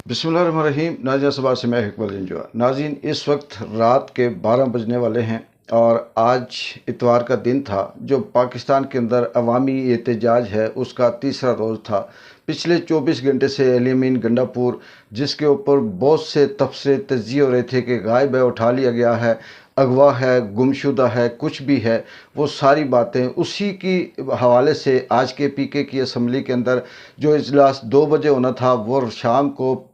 बिस्मिल्लाहिर्रहमानिर्रहीम। नाज़रीन सबार से मैं इकबाल इंजवा। नाज़रीन, इस वक्त रात के 12 बजने वाले हैं और आज इतवार का दिन था जो पाकिस्तान के अंदर अवामी एहतजाज है उसका तीसरा रोज़ था। पिछले 24 घंटे से अली अमीन गंडापुर, जिसके ऊपर बहुत से तबसरे तज्ज़िये हो रहे थे कि गायब है, उठा लिया गया है, अगवा है, गुमशुदा है, कुछ भी है, वो सारी बातें उसी की हवाले से आज के पीके की असम्बली के अंदर जो इजलास 2 बजे होना था वो शाम को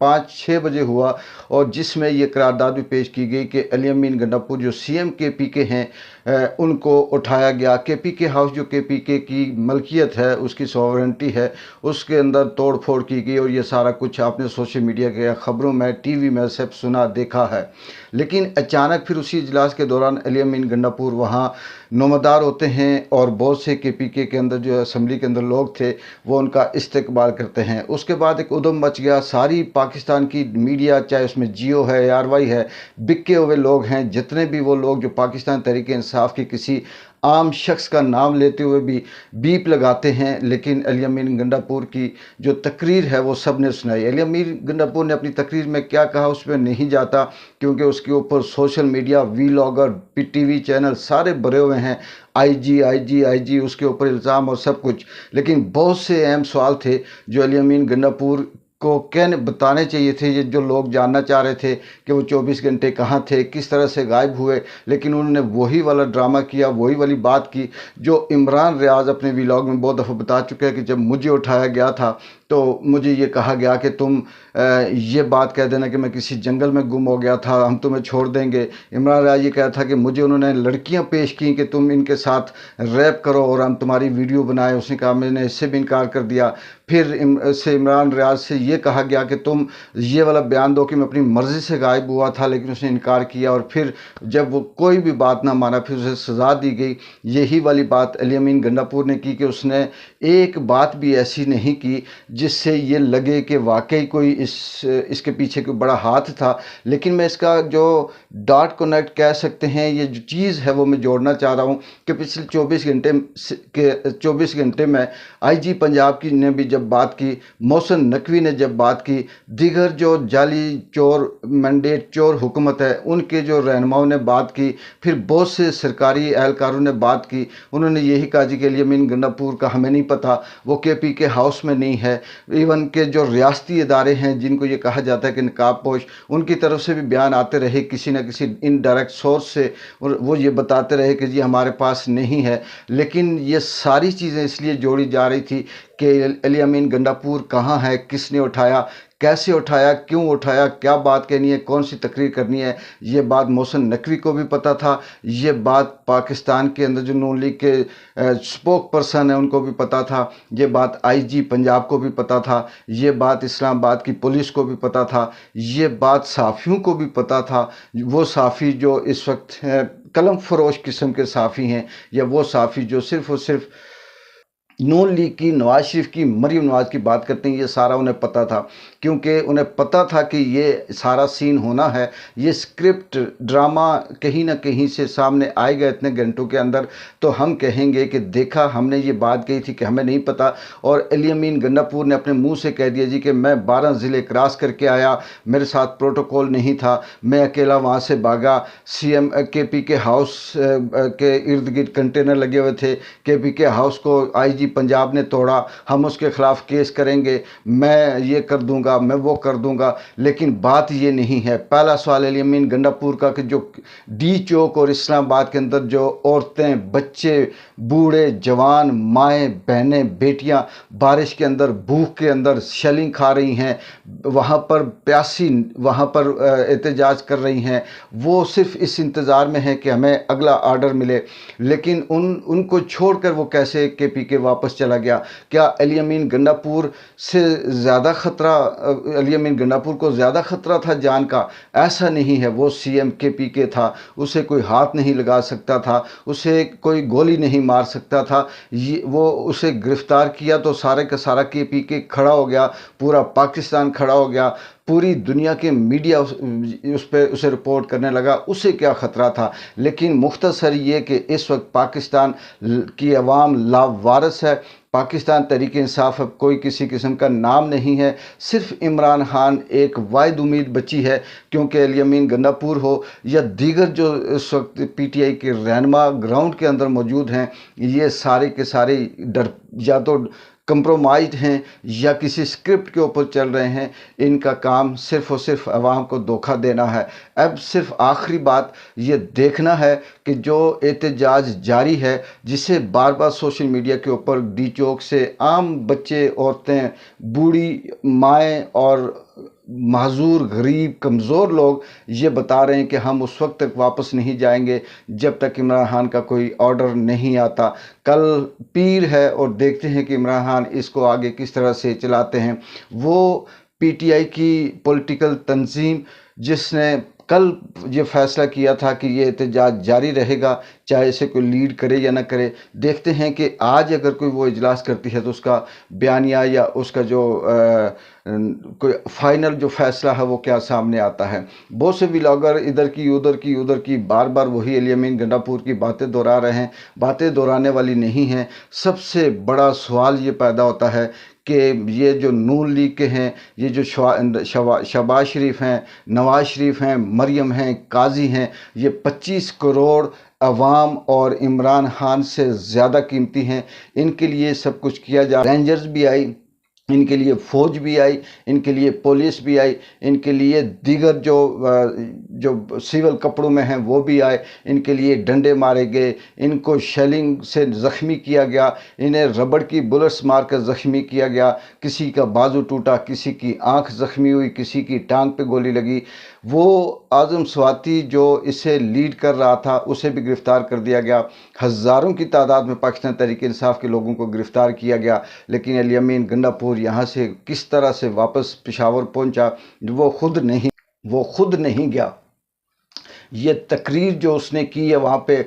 5-6 बजे हुआ और जिसमें ये करारदाद भी पेश की गई कि अली अमीन गंडापुर जो सीएम के पीके हैं उनको उठाया गया। के पी के हाउस जो के पी के की मलकियत है, उसकी सॉवरेंटी है, उसके अंदर तोड़ फोड़ की गई और ये सारा कुछ आपने सोशल मीडिया के ख़बरों में, टीवी में सब सुना देखा है। लेकिन अचानक फिर उसी इजलास के दौरान अली अमीन गंडापुर वहाँ नुमादार होते हैं और बहुत से के पी के अंदर जो असम्बली के अंदर लोग थे वो उनका इस्तकबाल करते हैं। उसके बाद एक उधम मच गया। सारी पाकिस्तान की मीडिया, चाहे उसमें जियो है, आरवाई है, बिके हुए लोग हैं, जितने भी वो लोग जो पाकिस्तान तहरीक इंसाफ के किसी आम शख्स का नाम लेते हुए भी बीप लगाते हैं, लेकिन अली अमीन गंडापुर की जो तकरीर है वो सब ने सुनाई। अली अमीन गंडापुर ने अपनी तकरीर में क्या कहा उस पर नहीं जाता, क्योंकि उसके ऊपर social media, vlogger, TV channel सारे भरे हुए हैं, आईजी उसके ऊपर इल्ज़ाम और सब कुछ। लेकिन बहुत से अहम सवाल थे जो अली अमीन गंडापुर को कहने बताने चाहिए थे, ये जो लोग जानना चाह रहे थे कि वो 24 घंटे कहाँ थे, किस तरह से गायब हुए। लेकिन उन्होंने वही वाला ड्रामा किया, वही वाली बात की जो इमरान रियाज अपने व्लॉग में बहुत दफ़ा बता चुके हैं कि जब मुझे उठाया गया था तो मुझे ये कहा गया कि तुम ये बात कह देना कि मैं किसी जंगल में गुम हो गया था, हम तुम्हें छोड़ देंगे। इमरान रियाज ये कहा था कि मुझे उन्होंने लड़कियां पेश की कि तुम इनके साथ रैप करो और हम तुम्हारी वीडियो बनाए। उसने कहा मैंने इससे भी इनकार कर दिया। फिर इमरान रियाज से ये कहा गया कि तुम ये वाला बयान दो कि मैं अपनी मर्ज़ी से गायब हुआ था, लेकिन उसने इनकार किया। और फिर जब वो कोई भी बात ना माना फिर उसे सज़ा दी गई। यही वाली बात अली अमीन गंडापुर ने की कि उसने एक बात भी ऐसी नहीं की जिससे ये लगे कि वाकई कोई इसके पीछे कोई बड़ा हाथ था। लेकिन मैं इसका जो डॉट कनेक्ट कह सकते हैं, ये जो चीज़ है वो मैं जोड़ना चाह रहा हूँ कि पिछले 24 घंटे में आईजी पंजाब की ने भी जब बात की, मोहसिन नकवी ने जब बात की, दीगर जो जाली चोर मैंडेट चोर हुकूमत है उनके जो रहनुमाओं ने बात की, फिर बहुत से सरकारी एहलकारों ने बात की। उन्होंने यही कहा जी कि अली अमीन गंडापुर का हमें नहीं पता, वो के पी के हाउस में नहीं है। इवन के जो रियासती इदारे हैं जिनको ये कहा जाता है कि नकाबपोश, उनकी तरफ से भी बयान आते रहे किसी न किसी इनडायरेक्ट सोर्स से, और वो ये बताते रहे कि जी हमारे पास नहीं है। लेकिन ये सारी चीज़ें इसलिए जोड़ी जा रही थी कि अली अमीन गंडापुर कहाँ है, किसने उठाया, कैसे उठाया, क्यों उठाया, क्या बात कहनी है, कौन सी तकरीर करनी है। ये बात मोहसिन नकवी को भी पता था, ये बात पाकिस्तान के अंदर जो नून लीग के स्पोक पर्सन है उनको भी पता था, ये बात आईजी पंजाब को भी पता था, ये बात इस्लामाबाद की पुलिस को भी पता था, ये बात साफ़ियों को भी पता था। वो साफ़ी जो इस वक्त कलम फरोश किस्म के साफ़ी हैं, या वो साफ़ी जो सिर्फ़ और सिर्फ नून लीग की, नवाज शरीफ की, मरीम नवाज की बात करते हैं, ये सारा उन्हें पता था। क्योंकि उन्हें पता था कि ये सारा सीन होना है, ये स्क्रिप्ट ड्रामा कहीं ना कहीं से सामने आएगा इतने घंटों के अंदर, तो हम कहेंगे कि देखा हमने ये बात कही थी कि हमें नहीं पता। और अली अमीन गंडापुर ने अपने मुंह से कह दिया जी कि मैं 12 ज़िले क्रॉस करके आया, मेरे साथ प्रोटोकॉल नहीं था, मैं अकेला वहाँ से भागा। सीएम के पी के हाउस के इर्द गिर्द कंटेनर लगे हुए थे, के पी के हाउस को आईजी पंजाब ने तोड़ा, हम उसके खिलाफ केस करेंगे, मैं ये कर दूंगा, मैं वो कर दूंगा। लेकिन बात ये नहीं है। पहला सवाल अली अमीन गंडापुर का कि जो डी चौक और इस्लामाबाद के अंदर जो औरतें, बच्चे, बूढ़े, जवान, माएँ, बहनें, बेटियां बारिश के अंदर, भूख के अंदर शेलिंग खा रही हैं, वहाँ पर प्यासी वहाँ पर एहतजाज कर रही हैं, वो सिर्फ इस इंतज़ार में है कि हमें अगला आर्डर मिले। लेकिन उनको छोड़कर वो कैसे के पी के वापस चला गया? क्या अली अमीन गंडापुर से ज़्यादा ख़तरा, अली अमीन गंडापुर को ज़्यादा ख़तरा था जान का? ऐसा नहीं है। वो सीएम के पी के था, उसे कोई हाथ नहीं लगा सकता था, उसे कोई गोली नहीं मार सकता था। वो उसे गिरफ़्तार किया तो सारे का सारा के पी के खड़ा हो गया, पूरा पाकिस्तान खड़ा हो गया, पूरी दुनिया के मीडिया उस पर उसे रिपोर्ट करने लगा। उसे क्या ख़तरा था? लेकिन मुख्तसर ये कि इस वक्त पाकिस्तान की अवाम लावारिस है, पाकिस्तान तहरीक इंसाफ अब कोई किसी किस्म का नाम नहीं है, सिर्फ इमरान खान एक वाहिद उम्मीद बची है, क्योंकि अली अमीन गंडापुर हो या दीगर जो इस वक्त पीटीआई के रहनुमा ग्राउंड के अंदर मौजूद हैं, ये सारे के सारे डर या तो कंप्रोमाइज्ड हैं या किसी स्क्रिप्ट के ऊपर चल रहे हैं। इनका काम सिर्फ़ और सिर्फ अवाम को धोखा देना है। अब सिर्फ आखिरी बात ये देखना है कि जो एहतजाज जारी है, जिसे बार बार सोशल मीडिया के ऊपर डी चौक से आम बच्चे, औरतें, बूढ़ी माएँ और माजूर, गरीब, कमज़ोर लोग ये बता रहे हैं कि हम उस वक्त तक वापस नहीं जाएंगे जब तक इमरान खान का कोई ऑर्डर नहीं आता। कल पीर है और देखते हैं कि इमरान खान इसको आगे किस तरह से चलाते हैं। वो पीटीआई की पॉलिटिकल तंजीम जिसने कल ये फ़ैसला किया था कि ये एहतजाज जारी रहेगा, चाहे इसे कोई लीड करे या ना करे। देखते हैं कि आज अगर कोई वो इजलास करती है तो उसका बयानिया या उसका जो कोई फाइनल जो फ़ैसला है वो क्या सामने आता है। बहुत से व्लॉगर इधर की उधर की बार बार वही अली अमीन गंडापुर की बातें दोहरा रहे हैं, बातें दोहराने वाली नहीं हैं। सबसे बड़ा सवाल ये पैदा होता है कि ये जो नून लीग के हैं, ये जो शहबाज शरीफ हैं, नवाज शरीफ हैं, मरियम हैं, काजी हैं, ये 25 करोड़ अवाम और इमरान खान से ज़्यादा कीमती हैं। इनके लिए सब कुछ किया जा रहा है। रेंजर्स भी आई, इनके लिए फ़ौज भी आई, इनके लिए पुलिस भी आई, इनके लिए दीगर जो सिविल कपड़ों में हैं वो भी आए, इनके लिए डंडे मारे गए, इनको शेलिंग से ज़ख्मी किया गया, इन्हें रबड़ की बुलेट्स मारकर ज़ख्मी किया गया, किसी का बाजू टूटा, किसी की आंख ज़ख्मी हुई, किसी की टांग पे गोली लगी। वो आज़म स्वाति जो इसे लीड कर रहा था उसे भी गिरफ़्तार कर दिया गया। हज़ारों की तादाद में पाकिस्तान तहरीक इंसाफ के लोगों को गिरफ़्तार किया गया, लेकिन अली अमीन गंडापुर यहाँ से किस तरह से वापस पेशावर पहुँचा वो खुद नहीं गया। ये तकरीर जो उसने की है वहाँ पे,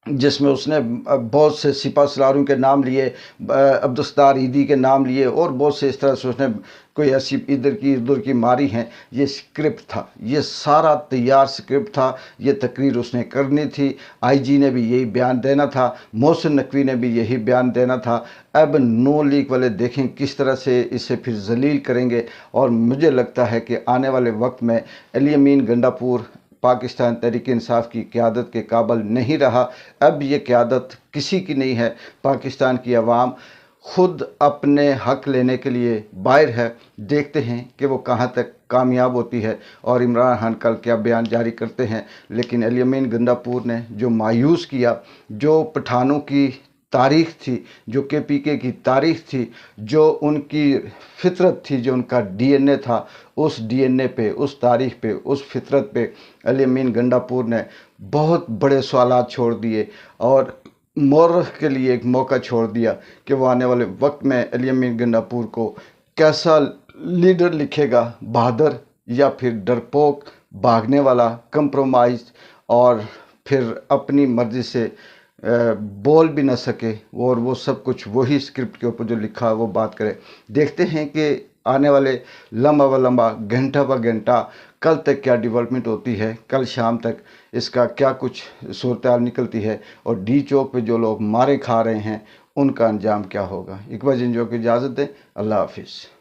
जिसमें उसने बहुत से सिपा सलारों के नाम लिए, अब्दुस्तार ईदी के नाम लिए और बहुत से इस तरह से उसने कोई ऐसी इधर की उधर की मारी हैं। ये स्क्रिप्ट था, ये सारा तैयार स्क्रिप्ट था। ये तकरीर उसने करनी थी, आईजी ने भी यही बयान देना था, मोहसिन नकवी ने भी यही बयान देना था। अब नो लीग वाले देखें किस तरह से इसे फिर जलील करेंगे। और मुझे लगता है कि आने वाले वक्त में अली अमीन गंडापुर पाकिस्तान तहरीक इंसाफ की क़यादत के काबिल नहीं रहा। अब ये क़यादत किसी की नहीं है। पाकिस्तान की आवाम खुद अपने हक़ लेने के लिए बाहर है। देखते हैं कि वो कहाँ तक कामयाब होती है और इमरान खान कल क्या बयान जारी करते हैं। लेकिन अली अमीन गंडापुर ने जो मायूस किया, जो पठानों की तारीख़ थी, जो केपीके की तारीख़ थी, जो उनकी फितरत थी, जो उनका डीएनए था, उस डीएनए पे, उस तारीख़ पे, उस फितरत पे अली अमीन गंडापुर ने बहुत बड़े सवालात छोड़ दिए और मौरख के लिए एक मौका छोड़ दिया कि वो आने वाले वक्त में अली अमीन गंडापुर को कैसा लीडर लिखेगा, बहादुर या फिर डरपोक, भागने वाला, कंप्रोमाइज़ और फिर अपनी मर्ज़ी से बोल भी ना सके और वो सब कुछ वही स्क्रिप्ट के ऊपर जो लिखा है वो बात करे। देखते हैं कि आने वाले लम्बा व लम्बा, घंटा व घंटा कल तक क्या डेवलपमेंट होती है, कल शाम तक इसका क्या कुछ सूरत निकलती है और डी चौक पे जो लोग मारे खा रहे हैं उनका अंजाम क्या होगा। इकबाल जिंजो की इजाज़त दें। अल्लाह हाफिज़।